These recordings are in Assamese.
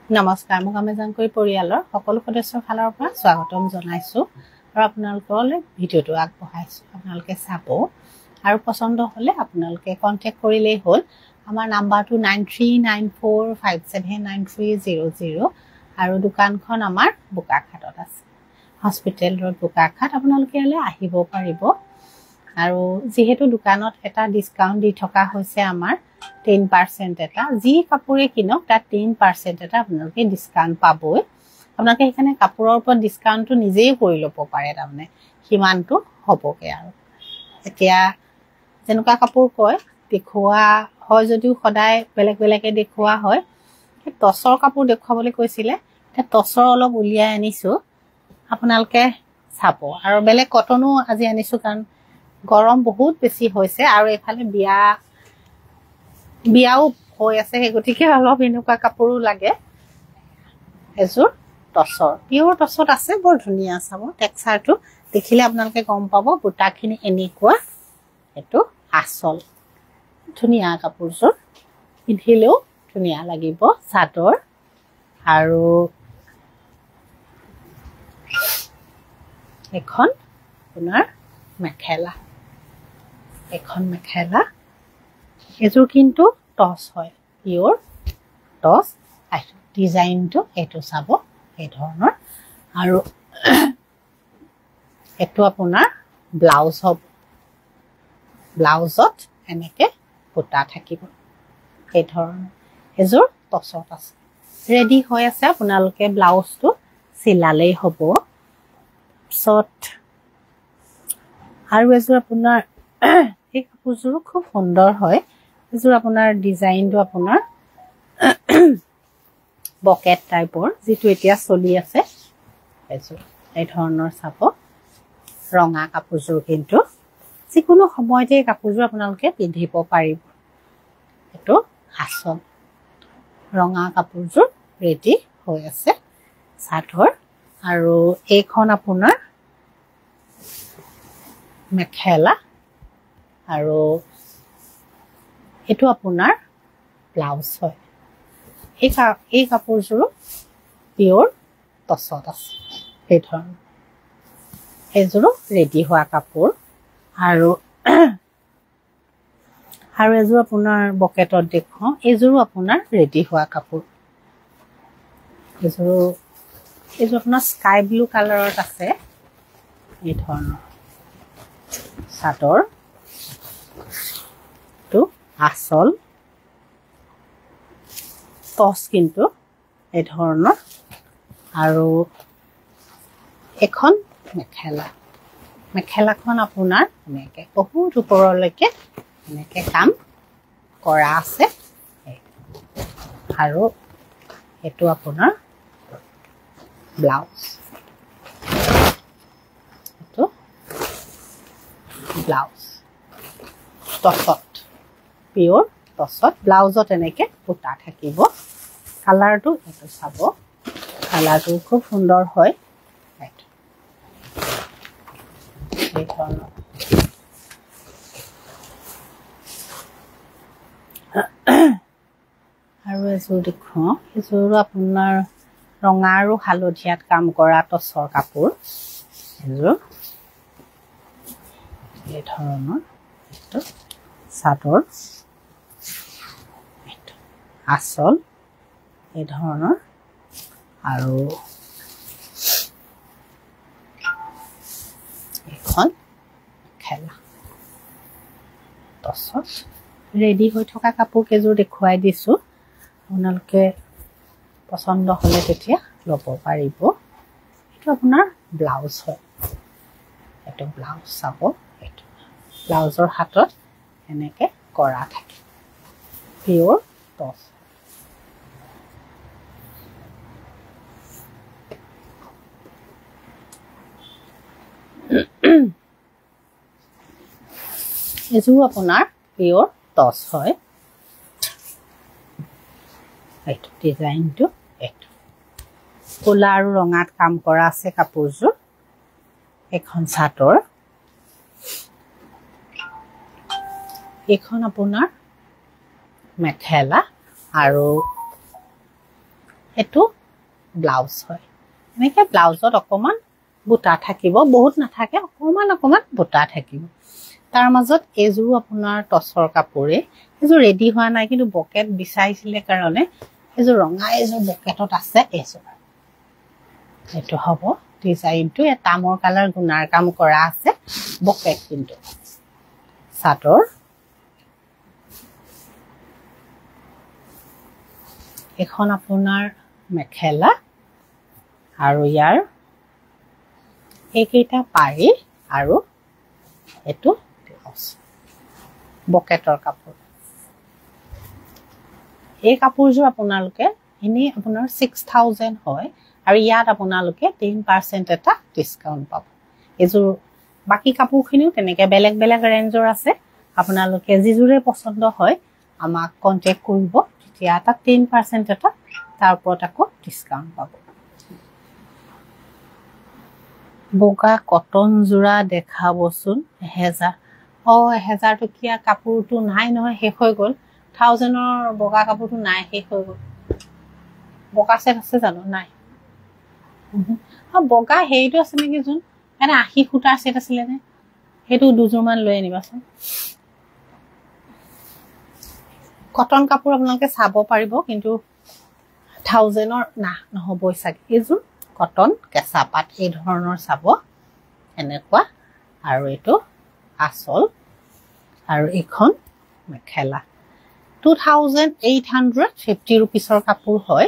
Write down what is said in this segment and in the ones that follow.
নমস্কাৰ মোক আমেজানকৈ পৰিয়ালৰ সকলো সদস্যৰ ফালৰ পৰা স্বাগতম জনাইছোঁ আৰু আপোনালোকলৈ ভিডিঅ'টো আগবঢ়াইছোঁ আপোনালোকে চাব আৰু পছন্দ হ'লে আপোনালোকে কন্টেক্ট কৰিলেই হ'ল আমাৰ নাম্বাৰটো 9394579300 আৰু দোকানখন আমাৰ বোকাখাটত আছে হস্পিটেল ৰোড বোকাখাট আপোনালোকে ইয়ালৈ আহিব পাৰিব আৰু যেহেতু দোকানত এটা ডিসকাউন্ট দি থকা হৈছে আমাৰ 10% এটা যি কাপোৰে কিনক তাত 10% এটা আপোনালোকে ডিসকাউন্ট পাবই আপোনালোকে এখানে কাপোৰৰ ওপৰত ডিসকাউন্টটো নিজেই কৰি ল'ব পাৰে তাৰমানে হিমানটো হ'বগে আৰু এতিয়া যেনেকুৱা কাপোৰ কয় দেখুৱা হয় যদিও সদায় বেলেগ বেলেগে দেখুৱা হয় টছৰ কাপোৰ দেখুৱাবলৈ কৈছিলে তে টছৰ অলপ উলিয়াই আনিছো আপোনালোকে চাব আৰু বেলেগ কটনো আজি আনিছো কাৰণ গৰম বহুত বেছি হৈছে আৰু এফালে বিয়াও হৈ আছে হেগতিকে অলপ এনেকুৱা কাপোৰো লাগে এজোৰ টছৰ পিওৰ টছত আছে বৰ ধুনিয়া চাব টেক্সচাৰটো দেখিলে আপোনালোকে গম পাব বুটাখিনি এনেকুৱা এটো আসল ধুনিয়া কাপোৰযোৰ পিন্ধিলেও ধুনিয়া লাগিব চাদৰ আৰু এখন আপোনাৰ মেখেলা এজোৰ কিন্তু টছ হয় পিওৰ টছ ডিজাইনটো এটো চাব এই ধৰণৰ আৰু এটো আপোনাৰ ব্লাউজ হ'ব ব্লাউজত এনেকে বুটা থাকিব এই ধৰণৰ এজোৰ টছত আছে ৰেডি হৈ আছে আপোনালোকে ব্লাউজটো চিলালেই হ'ব সট আৰু এজোৰ আপোনাৰ এই কাপোৰযোৰ খুব সুন্দৰ হয় এজোৰ আপোনাৰ ডিজাইনটো আপোনাৰ বকেট টাইপৰ যেটো এতিয়া চলি আছে এজোৰ এই ধৰণৰ চাব ৰঙা কাপোৰযোৰ কিন্তু যিকোনো সময়তে কাপোৰযোৰ আপোনালোকে পিন্ধিব পাৰিব এটো আসল ৰঙা কাপোৰযোৰ ৰেডি হৈ আছে চাদৰ আৰু এইখন আপোনাৰ মেখেলা আৰু এটো আপোনাৰ ব্লাউজ হয় এই কাপোৰযোৰ পিওৰ টছত আছে এই ধৰণৰ এজোৰ ৰেডি হোৱা কাপোৰ আৰু এজোৰ আপোনাৰ বকেটত দেখুৱাও এজোৰ আপোনাৰ ৰেডি হোৱা কাপোৰ এজোৰ আপোনাৰ স্কাই ব্লু কালাৰত আছে এই ধৰণৰ চাদৰ তো আসল টছ কিন্তু এই ধৰণৰ আৰু এখন মেখেলাখন আপোনাৰ এনেকে বহুত ওপৰলৈকে এনেকে কাম কৰা আছে আৰু এটো আপোনাৰ ব্লাউজ এটো ব্লাউজ টছত পিওৰ টছত ব্লাউজত এনেকে বুটা থাকিব কালাৰটো এটো চাব কালাৰটো খুব সুন্দৰ হয় এই ধৰণৰ আৰু এজোৰ দেখুৱাও এজোৰ আপোনাৰ ৰঙা আৰু হালধীয়াত কাম কৰা টছৰ কাপোৰ এজোৰ এই ধৰণৰ এটো চাদৰ আসল এই ধৰণৰ আৰু এখন খেলা টছত ৰেডি হৈ থকা কাপোৰ কেজোৰ দেখুৱাই দিছো আপোনালোকে পছন্দ হ'লে তেতিয়া ল'ব পাৰিব এটো আপোনাৰ ব্লাউজ হয় এটো ব্লাউজ চাব এটো ব্লাউজৰ হাতত এনেকে কৰা থাকে পিওৰ টছ এজোৰ আপোনাৰ পিওৰ টছ হয় এইটো ডিজাইনটো এইটো কোলা আৰু ৰঙাত কাম কৰা আছে কাপোৰযোৰ এখন চাদৰ এখন আপোনাৰ মেখেলা আৰু এটো ব্লাউজ হয় এনেকে ব্লাউজত অকমান বুটা থাকিব বহুত নাথাকে অকমান বুটা থাকিব তাৰ মাজত এজোৰ আপোনাৰ টছৰ কাপোৰে এজোৰ ৰেডি হোৱা নাই কিন্তু বকেট বিচাৰিছিলে কাৰণে এজোৰ ৰঙা এজোৰ বকেটত আছে এজোৰ এটো হ'ব ডিজাইনটো এ তামৰ কালাৰ গুনাৰ কাম কৰা আছে বকেট কিন্তু চাদৰ এখন আপোনাৰ মেখেলা আৰু ইয়াৰ এইকেইটা পাৰি আৰু এটো ব্লাউজ বকেটৰ কাপোৰ এই কাপোৰযোৰ আপোনালোকে এনে আপোনাৰ 6000 হয় আৰু ইয়াত আপোনালোকে 10% এটা ডিসকাউন্ট পাব এজোৰ বাকি কাপোৰখিনিও তেনেকে বেলেগ বেলেগ ৰেঞ্জৰ আছে আপোনালোকে যিজোৰে পছন্দ হয় আমাক কন্টাক্ট কৰিব তেতিয়া এটা 10% এটা তাৰ ওপৰত আকৌ ডিসকাউন্ট পাব বগা কটন জোৰা দেখাবচোন 1000 1000 টকিয়া কাপোৰটো নাই নহয় শেষ হৈ গল 1000 ৰ বগা কাপোৰটো নাই শেষ হৈ গল বগা সেট আছে জানো নাই বগা হেইটো আছে নেকি জুন মানে 80 ফুটাৰ সেট আছিল নে হেতু দুজোৰমান লৈ আনিবাচোন কটন কাপোৰ আপোনালোকে চাব পাৰিব কিন্তু 1000 ৰ না নহবই সাগে এজোৰ কটন কেঁচা পাট এই ধৰণৰ চাব এনেকুৱা আৰু এটো আসল আৰু এখন মেখেলা 2850 रुपीसৰ কাপোৰ হয়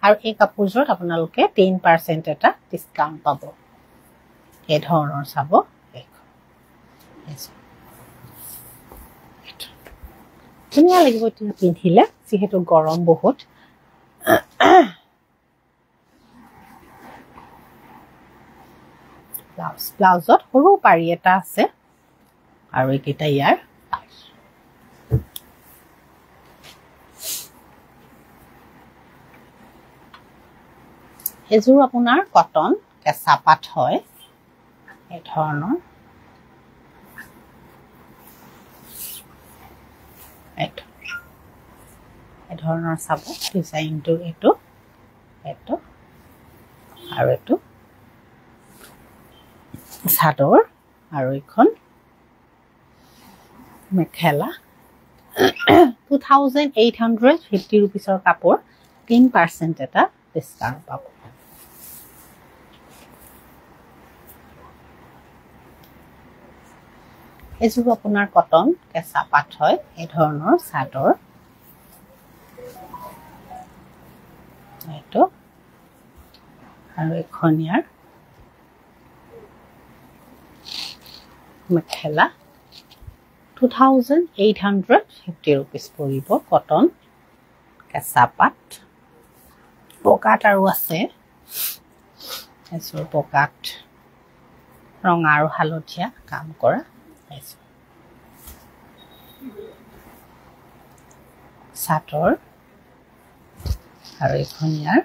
আৰু এই কাপোৰজোৰত আপোনালোকে 10% এটা ডিসকাউন্ট পাব এই ধৰণৰ চাব ধুনীয়া লাগিব তুমি পিন্ধিলে যিহেতু গৰম বহুত ব্লাউজত সৰু পাৰি এটা আছে আৰু এইটা ইয়াৰ এজোৰ আপোনাৰ কটন কেঁচা পাট হয় এই ধৰণৰ এই ধৰণৰ চাব ডিজাইনটো এটো আৰু এটো চাদৰ আৰু এখন মেখেলা 2850 रुपीसৰ কাপোৰ 10% এটা ডিসকাউন্ট পাব এজোৰ আপোনাৰ কটন কেঁচা পাট হয় এই ধৰণৰ চাদৰ এটো আৰু এখন ইয়াৰ মেখেলা 2850 रुपीस পৰিব কটন কেঁচা পাট বকাট আৰু আছে এজোৰ বকাট ৰঙা আৰু হালধীয়া কাম কৰা চাদৰ আৰু এখন ইয়াৰ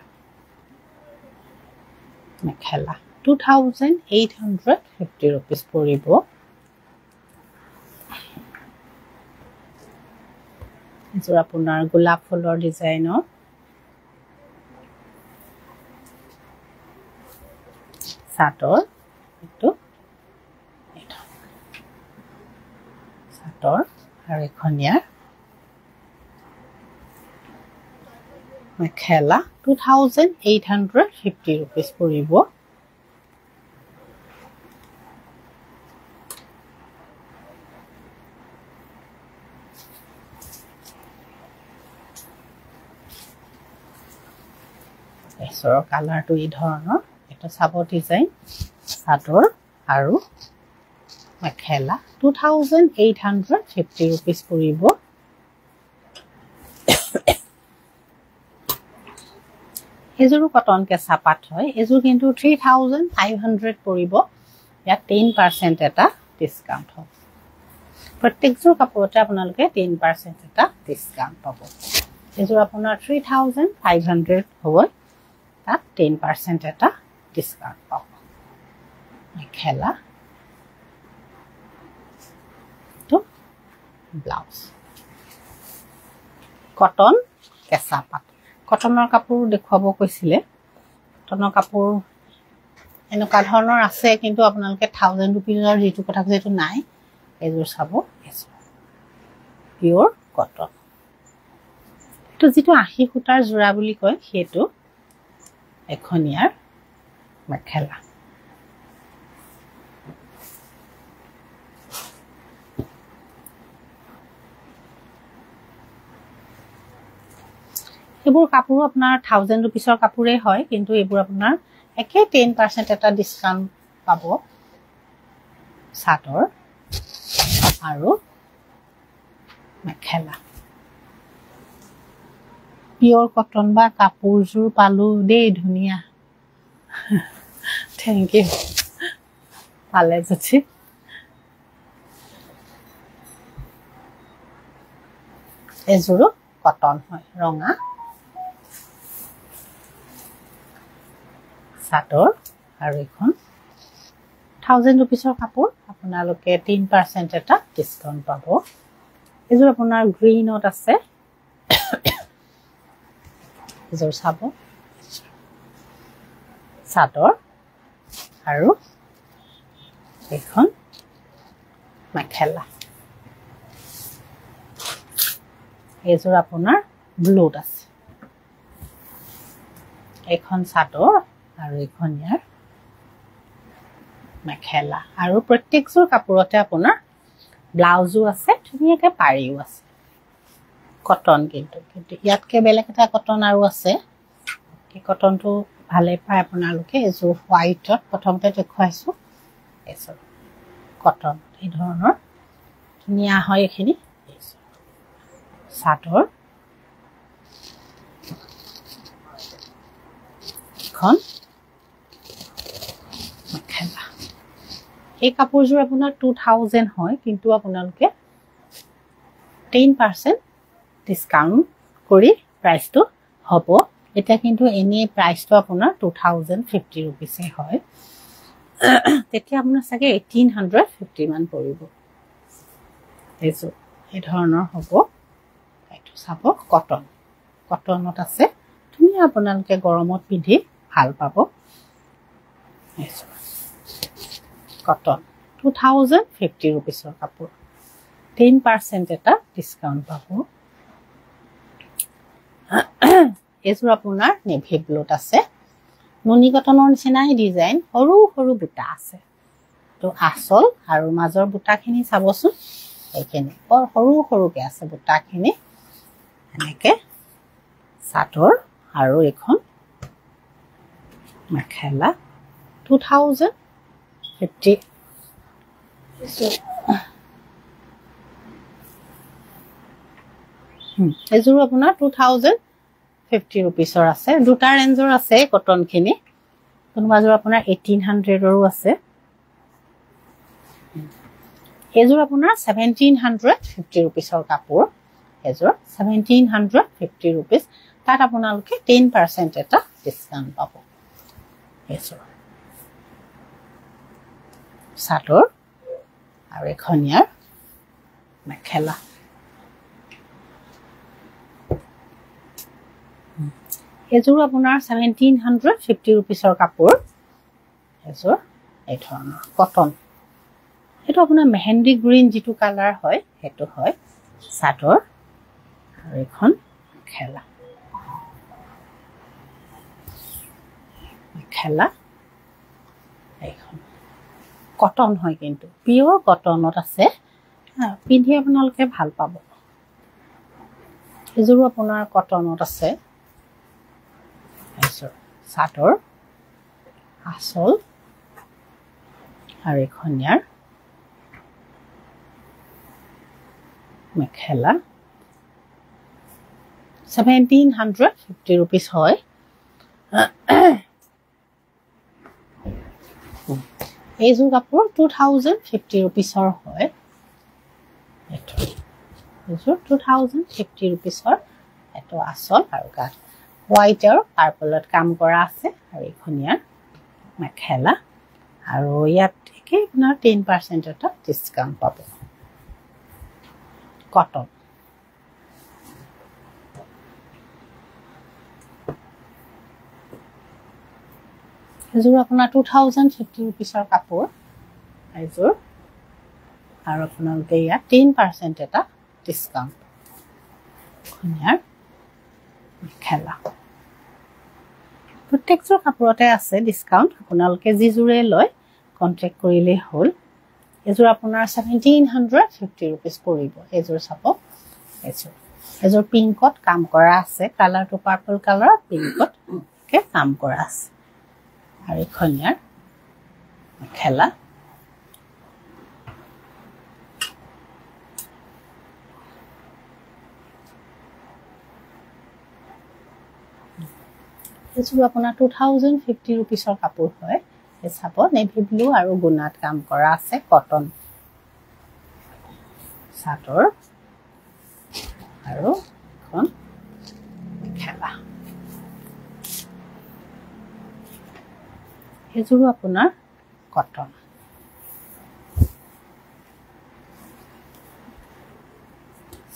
মেখেলা 2850 रुपीस পৰিব এজোৰ আপোনাৰ গোলাপ ফুলৰ ডিজাইনৰ চাদৰ এটো চাদৰ আৰু এখন ইয়াৰ মেখেলা 2850 रुपीस পৰিব এছৰ কালাৰটো এই ধৰণৰ এটা চাব ডিজাইন চাদৰ আৰু মেখেলা 2850 रुपीस পৰিব এজোৰ কটন কেঁচা পাট হয় এজোৰ কিন্তু 3500 পৰিব ইয়াত 10% এটা ডিসকাউন্ট হ'ব প্ৰত্যেকজোৰ কাপোৰতে আপোনালোকে 10% এটা ডিসকাউন্ট পাব এজোৰ আপোনাৰ 3500 হ'ব তাত 10% এটা ডিসকাউন্ট পাব মেখেলা তো ব্লাউজ কটন কেঁচা পাট কটনৰ কাপোৰ দেখুৱাব কৈছিলে কটনৰ কাপোৰ এনেকুৱা ধৰণৰ আছে কিন্তু আপোনালোকে 1000 रुपीजৰ যেটো কথা কৈছে নাই এজোৰ চাব পিওৰ কটন তো যেটো 80 সূতাৰ জোৰা বুলি কয় হেতু এখনিয়াৰ মেখেলা এবোৰ কাপোৰ আপোনাৰ 1000 रुपीजৰ কাপোৰে হয় কিন্তু এবোৰ আপোনাৰ একে 10% এটা ডিসকাউন্ট পাব সাতৰ আৰু মেখেলা পিওৰ কটন বা কাপোৰজোৰ পালো দেই ধুনিয়া থ্যাংক ইউ পালে যাচ্ছে এজোৰো কটন হয় ৰঙা সাতৰ আৰু এখন 1000 रुपीजৰ কাপোৰ আপোনালোকে 3% এটা ডিসকাউন্ট পাব এজোৰ আপোনাৰ গ্ৰীনত আছে এজোৰ চাব সাতৰ আৰু এখন মেখেলা এজোৰ আপোনাৰ ব্লুত আছে এখন সাতৰ আৰু এখন ইয়াৰ মেখেলা আৰু প্ৰত্যেকজোৰ কাপোৰতে আপোনাৰ ব্লাউজও আছে ধুনিয়াকৈ পাৰিও আছে কটন কিন্তু ইয়াতকে বেলেগ এটা কটন আৰু আছে কি কটনটো ভালে পায় আপোনালোকে এজোৰ হোৱাইটত প্ৰথমতে দেখুৱাইছো এজোৰ কটন এই ধৰণৰ ধুনিয়া হয় এখিনি সাতৰ এখন মেখেলা এই কাপোৰজোৰ আপোনাৰ 2000 হয় কিন্তু আপোনালোকে 10% ডিসকাউন্ট কৰি প্ৰাইসটো হ'ব এটা কিন্তু এনে প্ৰাইসটো আপোনাৰ 2050 रुपीस হয় তেতিয়া আপোনাৰ সাগে 1850 মান পৰিব এজো এই ধৰণৰ হ'ব এইটো চাব কটন কটনত আছে তুমি আপোনালোকে গৰমত পিন্ধি ভাল পাব এজো কটন 2050 रुपीसৰ কাপোৰ 10% এটা ডিসকাউন্ট পাব এজোৰ আপোনাৰ নেভি ব্লুত আছে নুনি কটনৰ নিচিনাই ডিজাইন সৰু সৰু বুটা আছে তো আসল আৰু মাজৰ বুটাখিনি চাবচোন এইখিনি সৰু সৰুকে আছে বুটাখিনি এনেকে সাতৰ আৰু এখন মেখেলা 2050 এজোৰ আপোনাৰ 2050 रुपीसৰ আছে দুটা ৰেঞ্জৰ আছে কটনখিনি কোনবাজোৰ আপোনাৰ 1800ৰো আছে এজোৰ আপোনাৰ 1750 रुपीसৰ কাপোৰ এজোৰ 1750 रुपीस তাত আপোনালোকে 10% এটা ডিসকাউন্ট পাব এজোৰ সাতৰ আৰু এখনিয়াৰ মেখেলা এজোৰ আপোনাৰ 1750 रुपीसৰ কাপোৰ এজোৰ এই ধৰণৰ কটন এটো আপোনাৰ মেহেন্দি গ্ৰীন যেটো কালাৰ হয় হেতু হয় সাতৰ আৰু এখন মেখেলা এইখন কটন হয় কিন্তু পিওৰ কটনত আছে পিন্ধি আপোনালোকে ভাল পাব এজোৰ আপোনাৰ কটনত আছে সাতৰ আসল আৰু এখনিয়াৰ মেখেলা 1750 रुपीस হয় এইজোৰ কাপোৰ 2050 रुपीसৰ হয় এইজোৰ 2050 रुपीसৰ এটো আসল আৰু গাত হোয়াইট আৰু পাৰ্পলত কাম কৰা আছে আৰু এখনিয়াৰ মেখেলা আৰু ইয়াত কি আপোনাৰ 10% এটা ডিসকাউন্ট পাব কটন এযোৰ আপোনাৰ 2050 ৰুপিছৰ কাপোৰ এযোৰ আৰু আপোনালোকে ইয়াত 10% এটা ডিছকাউণ্ট ধুনীয়াৰ মেখেলা প্ৰত্যেকযোৰ কাপোৰতে আছে ডিছকাউণ্ট আপোনালোকে যিযোৰে লয় কণ্টেক্ট কৰিলেই হ'ল এযোৰ আপোনাৰ 1750 ৰুপিছ পৰিব এযোৰ চাব এযোৰ পিংকত কাম কৰা আছে কালাৰটো পাৰ্পল কালাৰ পিংকত কাম কৰা আছে আৰু এখন ইয়াৰ মেখেলা এযোৰ আপোনাৰ 2050 ৰুপিছৰ কাপোৰ হয় এই চাব নেভি ব্লু আৰু গুণাত কাম কৰা আছে কটন চাদৰ আৰু এখন মেখেলা এযোৰো আপোনাৰ কটন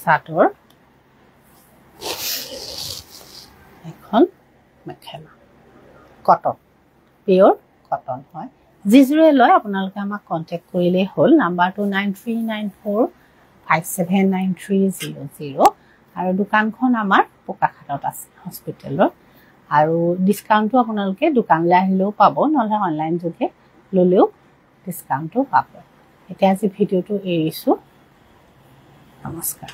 চাদৰ এখন মেখেলা কটন পিয়ৰ কটন হয় যিযোৰে লয় আপোনালোকে আমাক কণ্টেক্ট কৰিলেই হ'ল নাম্বাৰটো 9394579300 আৰু দোকানখন আমাৰ বোকাখাটত আছে হস্পিটেলৰ আৰু ডিছকাউণ্টটো আপোনালোকে দোকানলৈ আহিলেও পাব নহ'লে অনলাইন যোগে ল'লেও ডিছকাউণ্টটো পাব এতিয়া আজি ভিডিঅ'টো এৰিছোঁ নমস্কাৰ